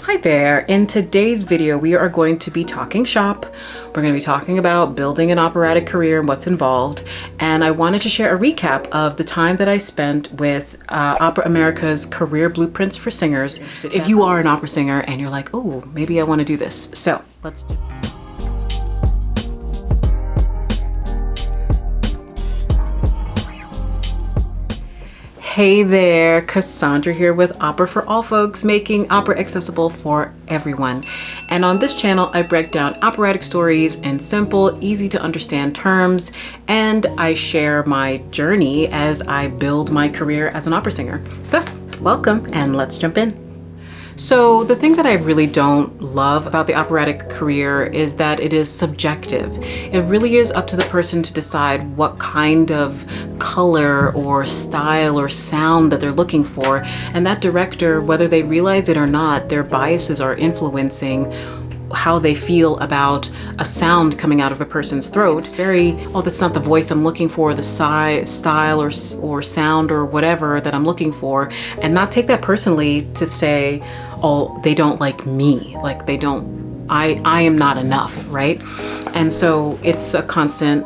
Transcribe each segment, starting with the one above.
Hi there. In today's video, we are going to be talking shop. We're going to be talking about building an operatic career and what's involved. And I wanted to share a recap of the time that I spent with Opera America's Career Blueprints for Singers. If you are an opera singer and you're like, oh, maybe I want to do this. So let's do it. Hey there, Cassandra here with Opera for All Folks, making opera accessible for everyone. And on this channel, I break down operatic stories in simple, easy to understand terms, and I share my journey as I build my career as an opera singer. So, welcome, and let's jump in. So the thing that I really don't love about the operatic career is that it is subjective. It really is up to the person to decide what kind of color or style or sound that they're looking for. And that director, whether they realize it or not, their biases are influencing how they feel about a sound coming out of a person's throat. It's very, oh, that's not the voice I'm looking for, the style or sound or whatever that I'm looking for, and not take that personally to say, oh, they don't like me, like they don't, I am not enough, right? And so it's a constant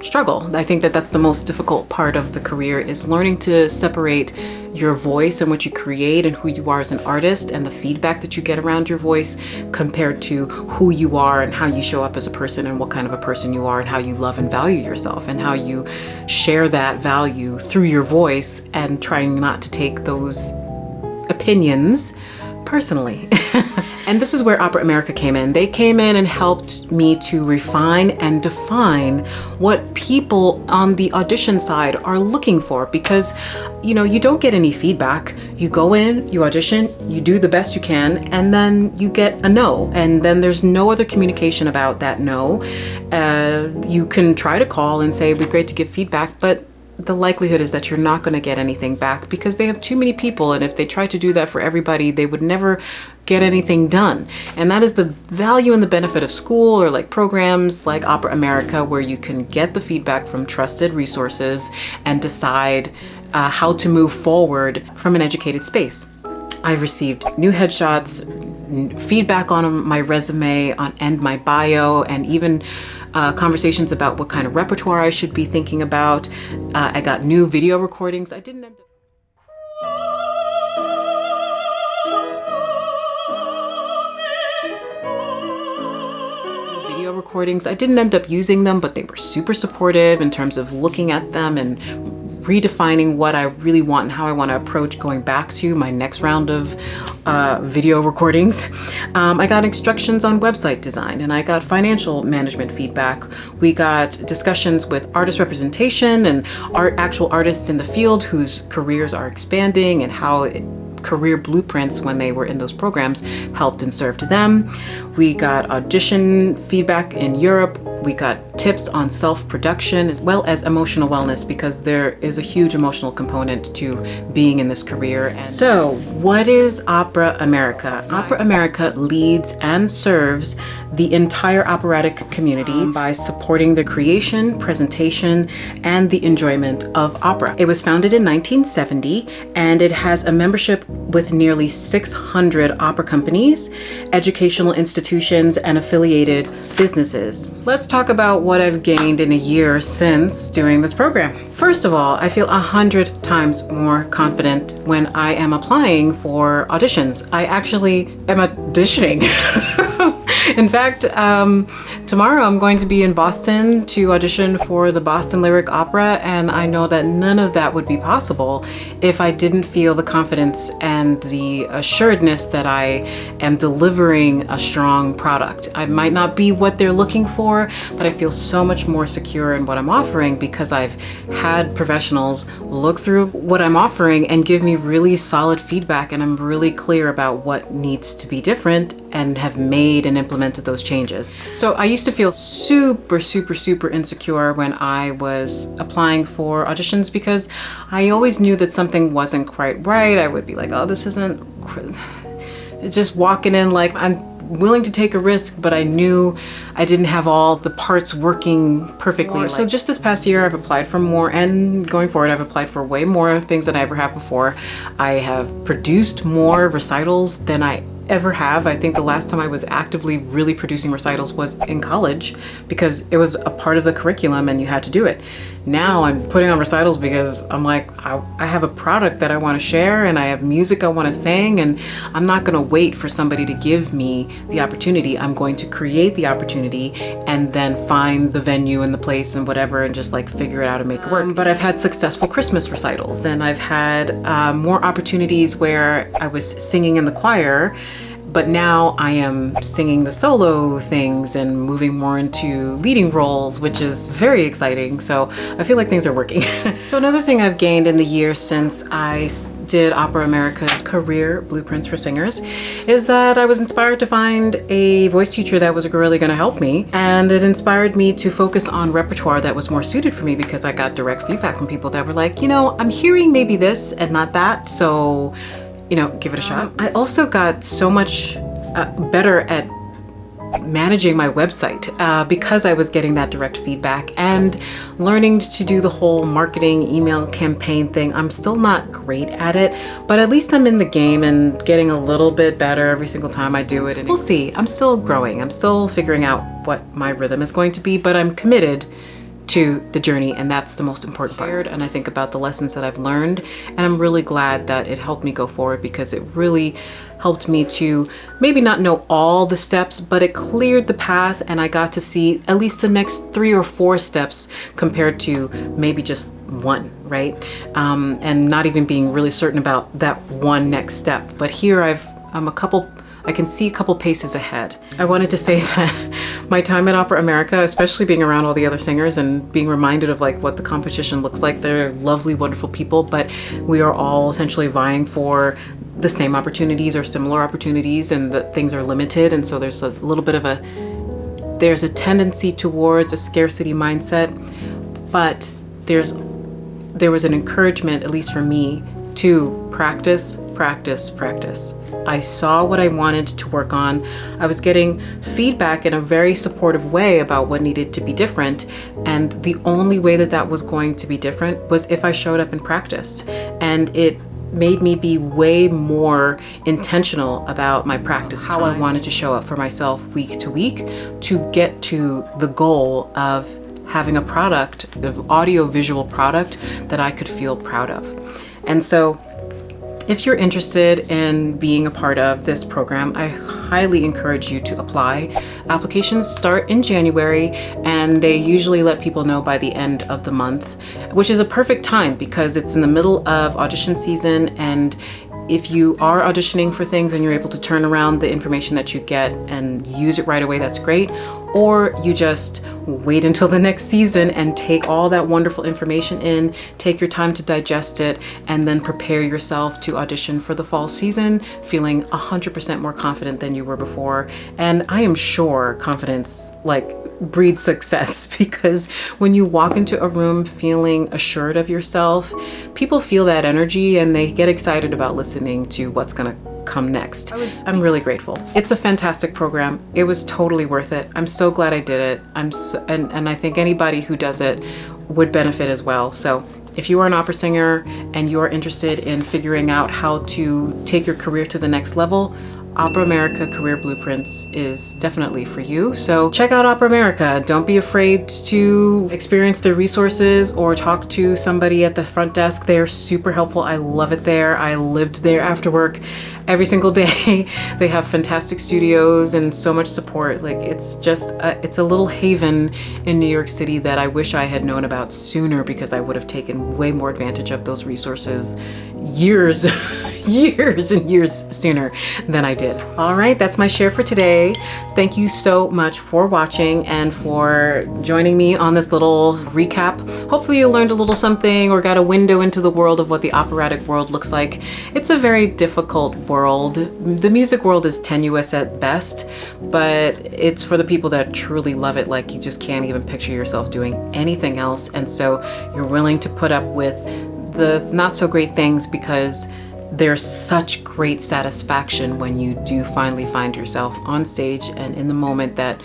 struggle. I think that that's the most difficult part of the career, is learning to separate your voice and what you create and who you are as an artist and the feedback that you get around your voice compared to who you are and how you show up as a person and what kind of a person you are and how you love and value yourself and how you share that value through your voice, and trying not to take those opinions personally. And this is where Opera America came in. They came in and helped me to refine and define what people on the audition side are looking for, because you don't get any feedback. You go in, you audition, you do the best you can, and then you get a no, and then there's no other communication about that no. You can try to call and say, it'd be great to give feedback, but the likelihood is that you're not going to get anything back because they have too many people, and if they try to do that for everybody, they would never get anything done. And that is the value and the benefit of school, or like programs like Opera America, where you can get the feedback from trusted resources and decide how to move forward from an educated space. I've received new headshots, feedback on my resume and my bio, and even conversations about what kind of repertoire I should be thinking about. I got new video recordings. I didn't end up using them, but they were super supportive in terms of looking at them and redefining what I really want and how I want to approach going back to my next round of video recordings. I got instructions on website design, and I got financial management feedback. We got discussions with artist representation and actual artists in the field whose careers are expanding, and how career blueprints, when they were in those programs, helped and served them. We got audition feedback in Europe. We got tips on self-production, as well as emotional wellness, because there is a huge emotional component to being in this career. And so, what is Opera America? Opera America leads and serves the entire operatic community by supporting the creation, presentation, and the enjoyment of opera. It was founded in 1970, and it has a membership with nearly 600 opera companies, educational institutions, and affiliated businesses. Let's talk about what I've gained in a year since doing this program. First of all, I feel 100 times more confident when I am applying for auditions. I actually am auditioning. In fact, tomorrow I'm going to be in Boston to audition for the Boston Lyric Opera, and I know that none of that would be possible if I didn't feel the confidence and the assuredness that I am delivering a strong product. I might not be what they're looking for, but I feel so much more secure in what I'm offering because I've had professionals look through what I'm offering and give me really solid feedback, and I'm really clear about what needs to be different and have made and implemented those changes. So I used to feel super insecure when I was applying for auditions because I always knew that something wasn't quite right. I would be like, oh, this isn't, just walking in like I'm willing to take a risk, but I knew I didn't have all the parts working perfectly. So just this past year, I've applied for more, and going forward, I've applied for way more things than I ever have before. I have produced more recitals than I ever have. I think the last time I was actively really producing recitals was in college because it was a part of the curriculum and you had to do it. Now I'm putting on recitals because I'm like, I have a product that I want to share and I have music I want to sing, and I'm not going to wait for somebody to give me the opportunity. I'm going to create the opportunity and then find the venue and the place and whatever and just like figure it out and make it work. But I've had successful Christmas recitals, and I've had more opportunities where I was singing in the choir, but now I am singing the solo things and moving more into leading roles, which is very exciting. So I feel like things are working. So another thing I've gained in the years since I did Opera America's Career Blueprints for Singers is that I was inspired to find a voice teacher that was really going to help me. And it inspired me to focus on repertoire that was more suited for me because I got direct feedback from people that were like, you know, I'm hearing maybe this and not that. So, you know, give it a shot. I also got so much better at managing my website because I was getting that direct feedback and learning to do the whole marketing email campaign thing. I'm still not great at it, but at least I'm in the game and getting a little bit better every single time I do it. And we'll see. I'm still growing. I'm still figuring out what my rhythm is going to be, but I'm committed to the journey, and that's the most important part. And I think about the lessons that I've learned, and I'm really glad that it helped me go forward because it really helped me to maybe not know all the steps, but it cleared the path and I got to see at least the next 3 or 4 steps compared to maybe just one, right? And not even being really certain about that one next step. But here I can see a couple paces ahead. I wanted to say that my time at Opera America, especially being around all the other singers and being reminded of like what the competition looks like, they're lovely, wonderful people, but we are all essentially vying for the same opportunities or similar opportunities, and that things are limited. And so there's a little bit of there's a tendency towards a scarcity mindset, but there was an encouragement, at least for me, to practice. I saw what I wanted to work on. I was getting feedback in a very supportive way about what needed to be different. And the only way that was going to be different was if I showed up and practiced. And it made me be way more intentional about my practice, how I wanted to show up for myself week to week to get to the goal of having a product, the audio-visual product that I could feel proud of. And so if you're interested in being a part of this program, I highly encourage you to apply. Applications start in January and they usually let people know by the end of the month, which is a perfect time because it's in the middle of audition season. And if you are auditioning for things and you're able to turn around the information that you get and use it right away, that's great. Or you just wait until the next season and take all that wonderful information in, take your time to digest it, and then prepare yourself to audition for the fall season, feeling 100% more confident than you were before. And I am sure confidence breeds success, because when you walk into a room feeling assured of yourself, people feel that energy and they get excited about listening to what's gonna come next. I'm really grateful. It's a fantastic program. It was totally worth it. I'm so glad I did it. And I think anybody who does it would benefit as well. So if you are an opera singer and you are interested in figuring out how to take your career to the next level, Opera America Career Blueprints is definitely for you. So check out Opera America. Don't be afraid to experience their resources or talk to somebody at the front desk. They're super helpful. I love it there. I lived there after work every single day. They have fantastic studios and so much support. It's just, it's a little haven in New York City that I wish I had known about sooner, because I would have taken way more advantage of those resources years and years sooner than I did. All right, that's my share for today. Thank you so much for watching and for joining me on this little recap. Hopefully you learned a little something or got a window into the world of what the operatic world looks like. It's a very difficult world. The music world is tenuous at best, but it's for the people that truly love it. You just can't even picture yourself doing anything else. And so you're willing to put up with the not so great things because there's such great satisfaction when you do finally find yourself on stage and in the moment that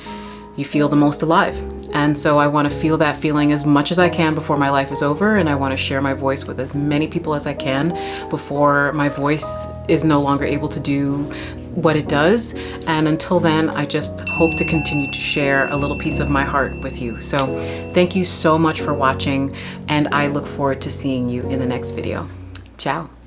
you feel the most alive. And so I want to feel that feeling as much as I can before my life is over, and I want to share my voice with as many people as I can before my voice is no longer able to do what it does. And until then, I just hope to continue to share a little piece of my heart with you. So thank you so much for watching, and I look forward to seeing you in the next video. Ciao.